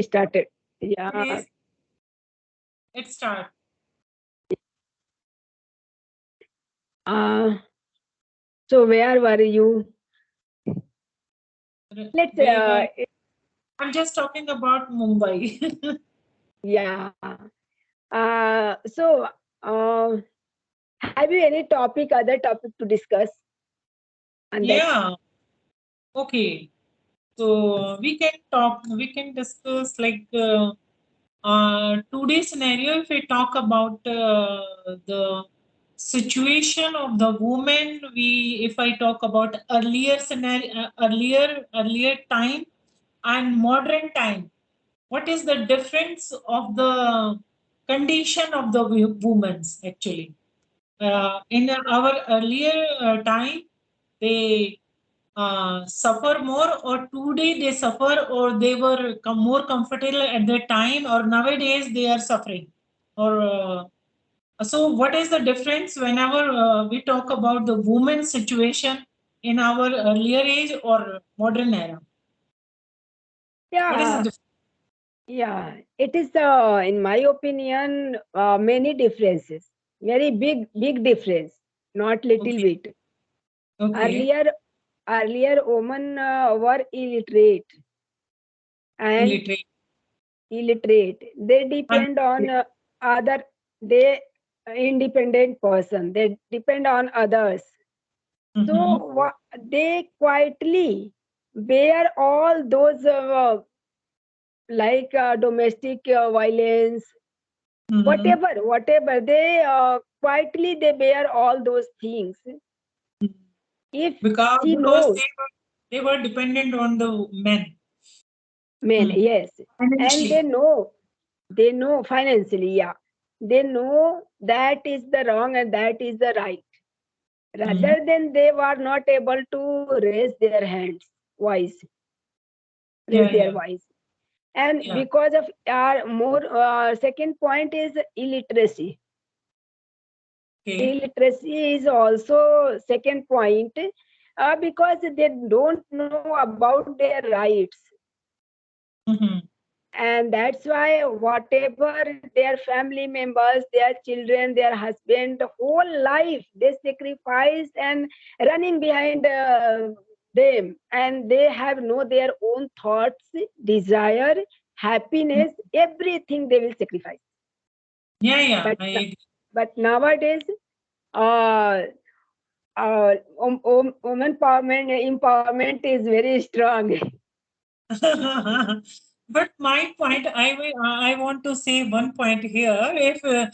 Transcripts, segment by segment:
started. Yeah. Please, it start. Uh, so where were you? Let's. Where were I'm just talking about Mumbai. Yeah. So, have you any topic, other topic to discuss on that? Yeah. Okay. So we can discuss like today's scenario. If we talk about the situation of the woman, if I talk about earlier scenario, earlier time and modern time, what is the difference of the condition of the women's actually? In our earlier time, they suffer more, or today they suffer, or they were more comfortable at that time, or nowadays they are suffering, or so what is the difference whenever we talk about the women's situation in our earlier age or modern era? What is the Yeah, difference? yeah. It is, in my opinion, many differences. Very big difference. Not little Okay, bit. okay, Earlier, women were illiterate and illiterate. illiterate. They And depend on other. They independent person. They depend on others. mm-hmm, So they quietly bear all those like domestic violence, mm-hmm. whatever they quietly they bear all those things. If she Because knows, they were dependent on the men. men, Mm. yes, and Financially. they know financially, yeah, they know that is the wrong and that is the right. Mm. Rather than they were not able to raise their hands, voice, raise Yeah, their yeah, voice. And yeah. because of our more second point is illiteracy. Okay. Illiteracy is also second point, because they don't know about their rights, Mm-hmm. and that's why whatever their family members, their children, their husband, the whole life they sacrifice and running behind them, and they have no their own thoughts, desire, happiness, everything they will sacrifice. Yeah, yeah, but I agree. but nowadays, uh, woman empowerment is very strong. But my point, I want to say one point here. If the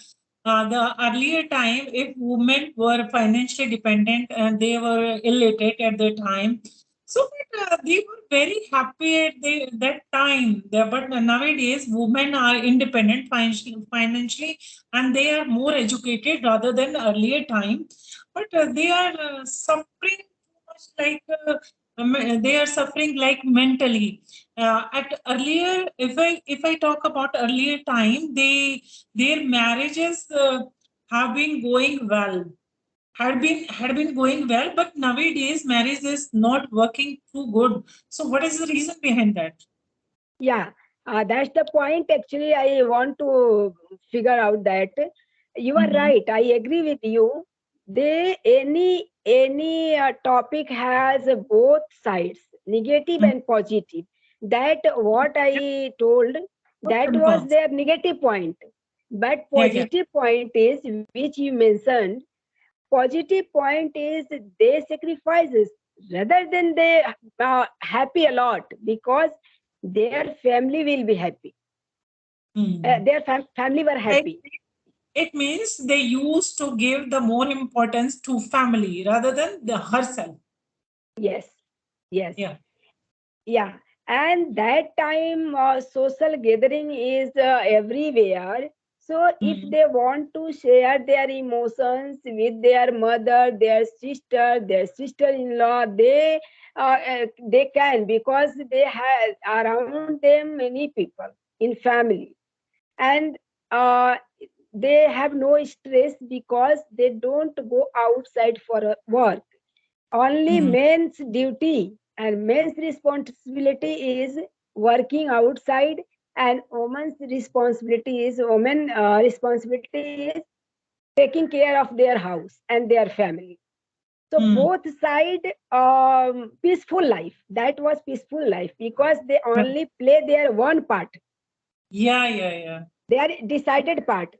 earlier time, if women were financially dependent and they were illiterate at the time, so but, they were very happy at that time. But nowadays, women are independent financially, and they are more educated rather than earlier time. But they are suffering too much, like they are suffering like mentally. At earlier, if I talk about earlier time, their marriages have been going well, had been going well, but nowadays marriage is not working too good. So what is the reason behind that? Yeah, that's the point. Actually, I want to figure out that you are Mm-hmm. right. I agree with you. They any topic has both sides, negative and positive. That what I told, that was Confirm. their negative point. But Yeah, yeah. positive point is which you mentioned. Positive point is they sacrifices rather than they happy a lot, because their family will be happy. Hmm. Their family were It, happy. it means they used to give the more importance to family rather than the herself. Yes, yes, Yeah. yeah. And that time social gathering is everywhere. So if Hmm. they want to share their emotions with their mother, their sister-in-law, they can, because they have around them many people in family, and uh, they have no stress because they don't go outside for work. Only Hmm. men's duty and men's responsibility is working outside, and woman's responsibility is taking care of their house and their family. So Hmm. both side peaceful life. That was peaceful life because they Yeah, only play their one part, yeah, yeah, yeah. their decided part.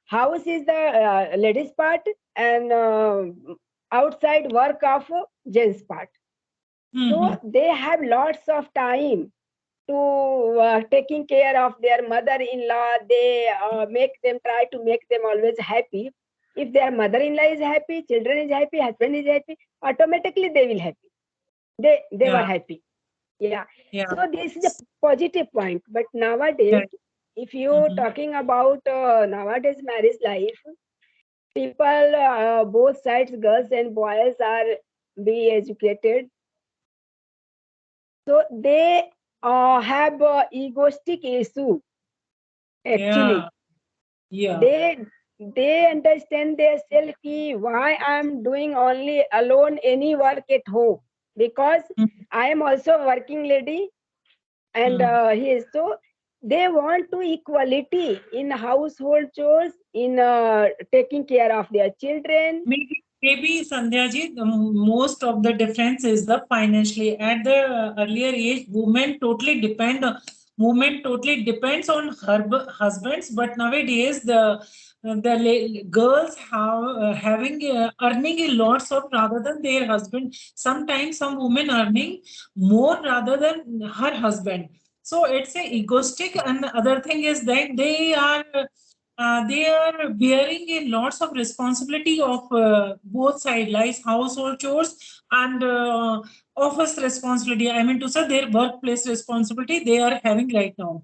House is the ladies part, and outside work of gents part. Hmm. So they have lots of time to taking care of their mother-in-law. They make them, try to make them always happy. If their mother-in-law is happy, children is happy, husband is happy, automatically they will happy. They were Yeah, happy. Yeah. yeah, So this is a positive point. But nowadays, yeah. if you Hmm. talking about nowadays marriage life, people, both sides, girls and boys, are be educated. So they have egoistic issue. Yeah, Actually, yeah. they they understand themselves ki why I'm doing only alone any work at home, because Hmm. I am also working lady, and Hmm. he is, so they want to equality in household chores, in taking care of their children. Maybe Sandhya ji, the most of the difference is the financially. At the earlier age, women totally depends on her husbands, but nowadays the girls have having earning a lots of rather than their husband. Sometimes some women earning more rather than her husband. So it's a egoistic, and the other thing is that they are bearing a lots of responsibility of both sides, like household chores and office responsibility. I mean to say their workplace responsibility they are having right now.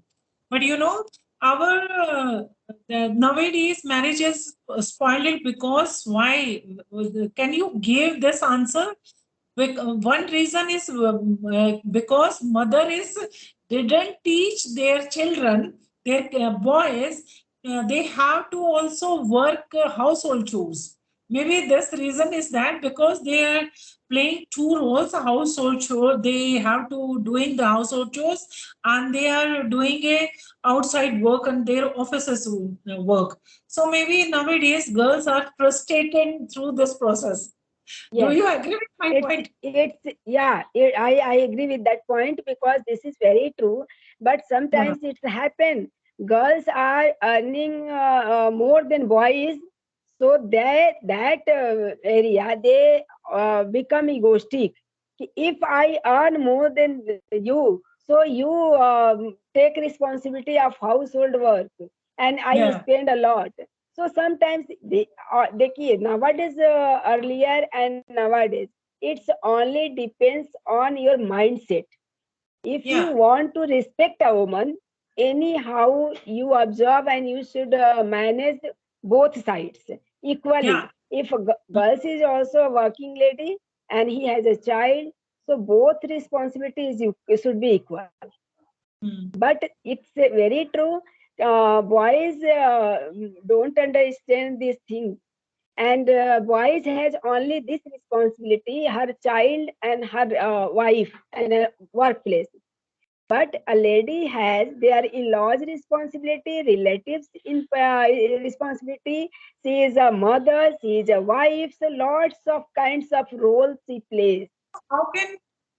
But you know, our nowadays marriage is spoiled because why? Can you give this answer? One reason is because mother is didn't teach their children, their boys, they have to also work household chores. Maybe this reason is that because they are playing two roles, household chore, they have to doing the household chores, and they are doing a outside work and their offices work. So maybe nowadays girls are frustrated through this process. Do Yes, you agree with my point? I agree with that point because this is very true. But Yeah, sometimes it's happen. Girls are earning more than boys, so that area they become egoistic. If I earn more than you, so you take responsibility of household work, and I yeah, spend a lot. So sometimes देखिए, nowadays, earlier and nowadays, it's only depends on your mindset. If you yeah, want to respect a woman, anyhow you observe, and you should manage both sides yeah. equally. If a girls is also a working lady and he has a child, so both responsibilities should be equal. Mm. But it's very true. Boys don't understand this thing, and boys has only this responsibility: her child and her wife and workplace. But a lady has their in-laws responsibility, relatives in responsibility. She is a mother, she is a wife, so lots of kinds of roles she plays. How can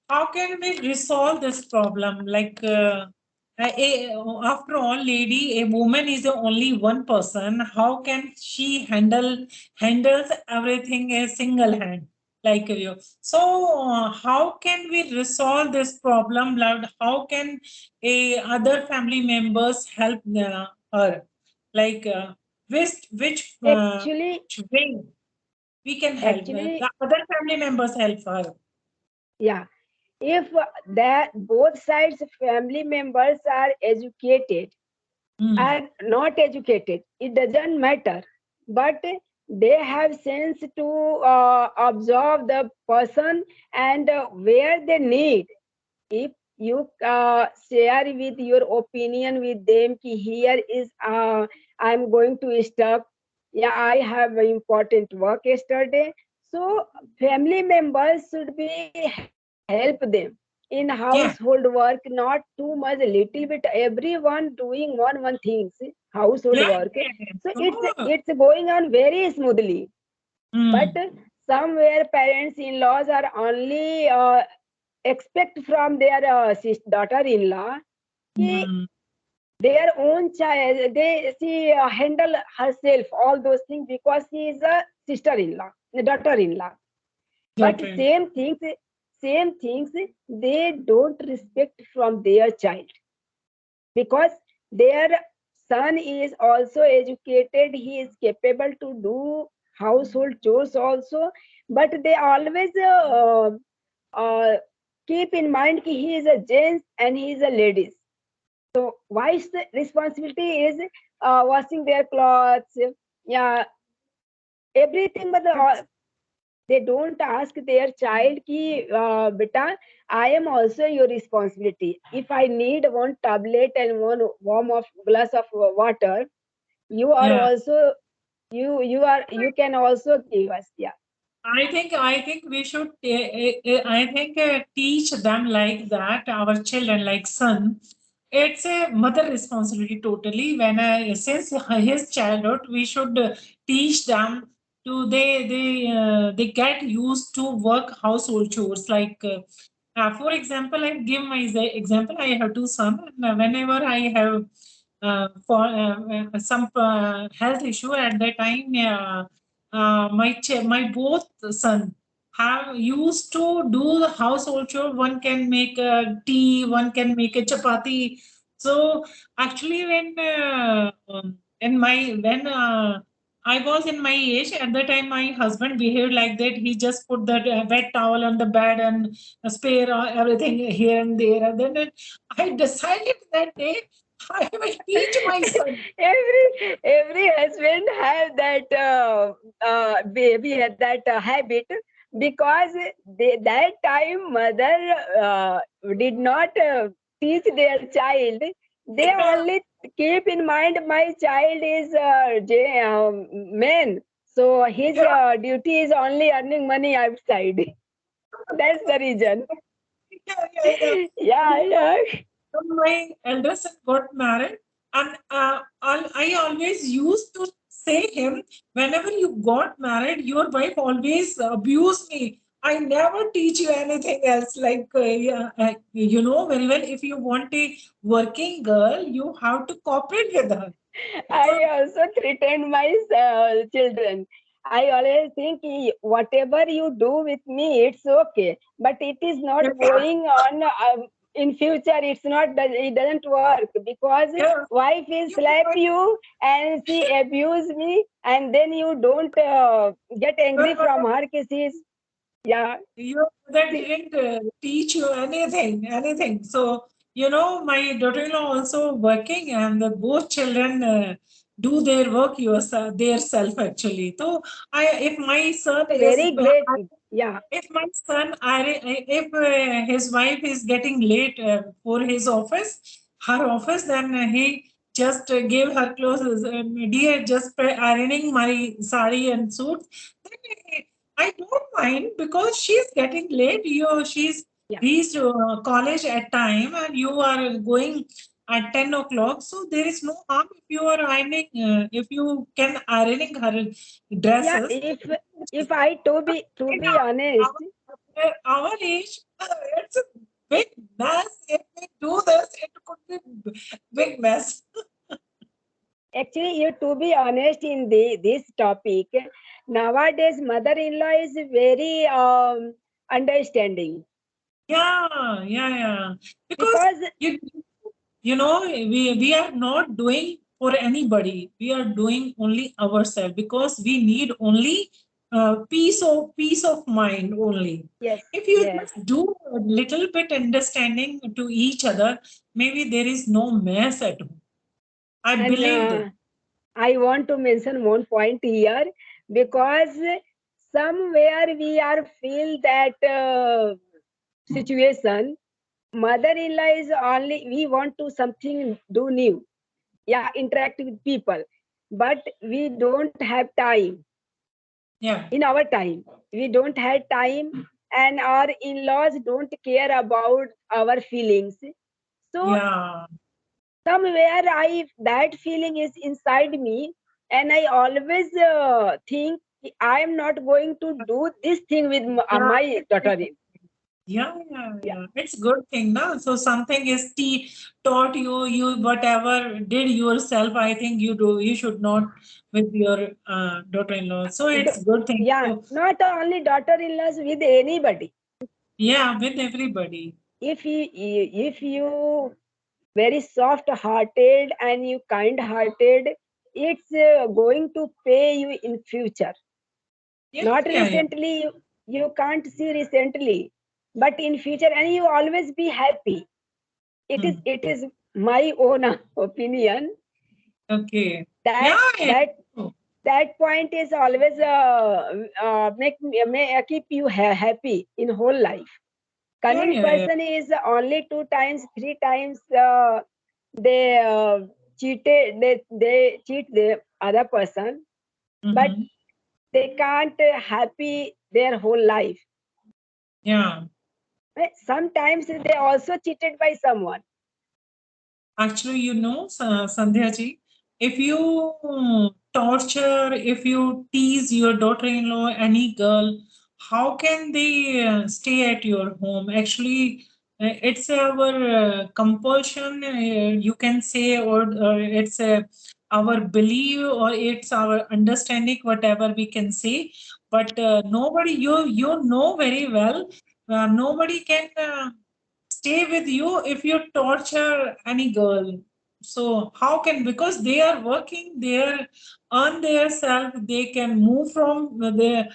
how can we resolve this problem? Like after all, lady, a woman is the only one person. How can she handles everything a single hand? Like you. So how can we resolve this problem? Like, how can a other family members help her? Like Actually, which way we can help actually, the other family members help her? yeah. If that both sides family members are educated Hmm. are not educated, it doesn't matter. But they have sense to observe the person, and where they need. If you share with your opinion with them, ki here is I'm going to stuck. Yeah, I have important work yesterday. So family members should be help them. in household work, not too much, little bit, everyone doing one things, household Yeah, work. yeah, yeah. So Oh. it's going on very smoothly. But Mm. somewhere parents in laws are only expect from their daughter in law Mm. their own child, she handle herself all those things because she is a sister-in-law, daughter-in-law. But Got it. same things they don't respect from their child, because their son is also educated, he is capable to do household chores also, but they always uh, keep in mind that he is a gents and he is a ladies. So wife's responsibility is washing their clothes, yeah, everything. But they don't ask their child ki beta, I am also your responsibility. If I need one tablet and one warm of glass of water, you are Yeah. also you can also give us. Yeah. I think we should I think teach them like that, our children, like son. It's a mother responsibility totally. When since his childhood, we should teach them to they get used to work household chores. Like for example, I give my example. I have two sons, and whenever I have for some health issue at that time. My both son have used to do the household chore. One can make a tea, one can make a chapati. So actually, when I was in my age at the time, my husband behaved like that. He just put that wet towel on the bed and spare everything here and there. And then I decided that day I will teach my son. every husband have that baby had that habit, because that time mother did not teach their child. They only keep in mind my child is man, so his Yeah, duty is only earning money outside. That's the reason. yeah. Yeah, yeah. When my elder son got married, and I always used to say him, whenever you got married, your wife always abused me. I never teach you anything else. Like, yeah, you know very well, if you want a working girl, you have to cooperate with her. So, I also threaten my children. I always think whatever you do with me, it's okay, but it is not yeah, going on in future. It's not. It doesn't work, because yeah, wife is you, slap you and she abuse me, and then you don't get your angry from mother her. She's, yeah. Your mother didn't teach you anything. So, my daughter-in-law also working, and both children do their work yourself, their self actually. So, if my son is, Very great. Yeah. if my son, if his wife is getting late for his office, her office, then he just gave her clothes. Dear, just ironing my sari and suit. Then I don't mind because she's getting late. She's Yeah. reached college at time, and you are going at 10 o'clock. So there is no harm if you are ironing. If you can ironing her Yeah. dresses. If I to In be honest, our age, it's a big mess. If we do this, it could be big mess. actually, you to be honest in this topic, nowadays mother-in-law is very understanding, Yeah. Because because you we are not doing for anybody. We are doing only ourselves because we need only peace of mind only. yes, If you yes, just do a little bit understanding to each other, maybe there is no mess at home. I and believe this. I want to mention one point here, because somewhere we are feel that situation. Mother-in-law is only we want to something do new, yeah, interact with people, but we don't have time. Yeah. In our time we don't have time, and our in-laws don't care about our feelings. So Yeah. somewhere that feeling is inside me, and I always think I am not going to do this thing with Yeah. my daughter. Yeah, yeah, Yeah. yeah. It's good thing, no? So something is taught you, you whatever did yourself, I think you do, you should not with your daughter-in-law. So it's good thing. Yeah, So not only daughter-in-laws, with anybody. yeah, with everybody. If you very soft-hearted and you kind-hearted, it's going to pay you in future. Yeah, Not yeah, yeah. recently, you can't see recently, but in future, and you always be happy. It is Hmm. it is my own opinion Okay. Yeah, that yeah. that that point is always may keep you happy in whole life. Yeah, Cunning yeah, yeah. person is only 2 times, 3 times they they cheat the other person, but Mm-hmm. they can't happy their whole life. Yeah. Sometimes they also cheated by someone. Actually, Sandhya ji, if you torture, if you tease your daughter-in-law, any girl, how can they stay at your home? Actually, it's our compulsion, you can say, or it's our belief, or it's our understanding, whatever we can say. But nobody, you know very well, nobody can. Stay with you if you torture any girl. So how can, because they are working, they are on their self, they can move from your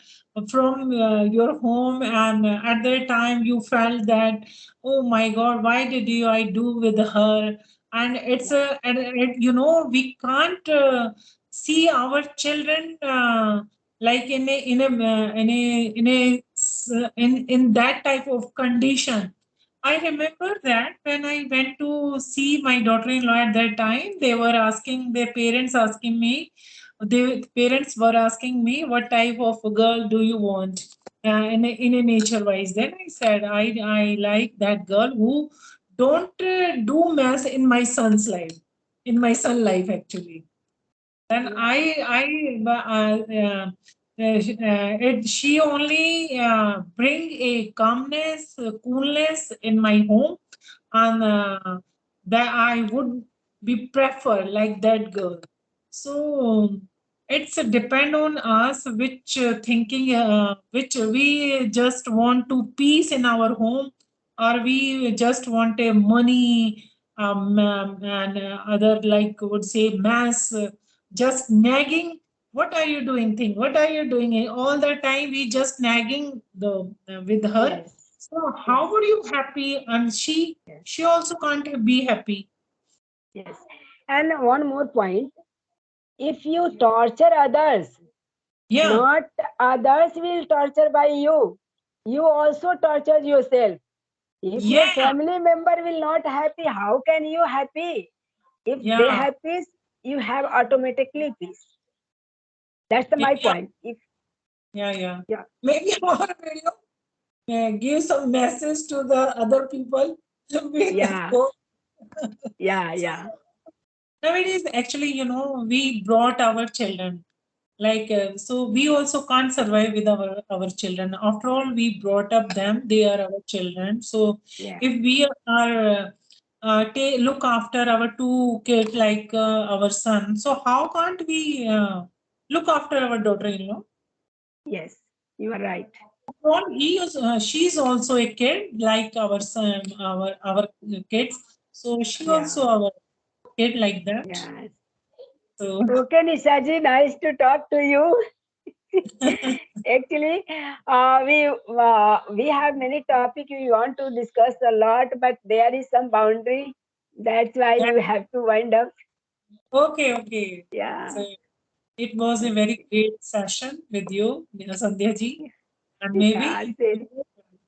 home, and at that time you felt that, oh my god, why did I do with her? And it's a, and we can't see our children like in that type of condition. I remember that when I went to see my daughter-in-law at that time, they were asking, their parents asking me, the parents were asking me, what type of a girl do you want in a nature wise? Then I said, I like that girl who don't do mess in my son's life, in my son life actually. Then she only bring a calmness, coolness in my home, and that I would be prefer like that girl. So it's depend on us which thinking, which we just want to peace in our home, or we just want a money, and other like would say mass. Just nagging, what are you doing thing, what are you doing, and all the time we just nagging the with her. Yes, So yes, how would you happy, and yes, she also can't be happy. yes. And one more point: if you torture others, Yeah, not others will torture by you. You also torture yourself. If your yeah, family member will not happy, how can you happy? If they yeah, have peace, you have automatically peace. That's the, yeah, my yeah, point. If yeah. yeah, Maybe our video give some message to the other people to be yeah, go. So yeah, nowadays, actually, we brought our children. Like, so we also can't survive with our children. After all, we brought up them, they are our children. So yeah, if we are look after our two kids like our son, so how can't we look after our daughter-in-law? yes, you are right. Well, she's also a kid like our son, our kids. So she Yeah, also our kid like that. yeah. So Okay, Nishaji, nice to talk to you. Actually, we have many topics we want to discuss a lot, but there is some boundary. That's why yeah, we have to wind up. okay, okay. Yeah. So it was a very great session with you, Sandhya ji, and Yeah. maybe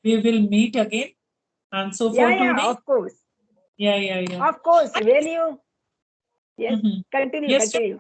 we will meet again. And so Yeah. for Yeah. today, Of course. yeah, yeah, yeah. Of course. When you yes, Mhm. continue. Yes, Continue.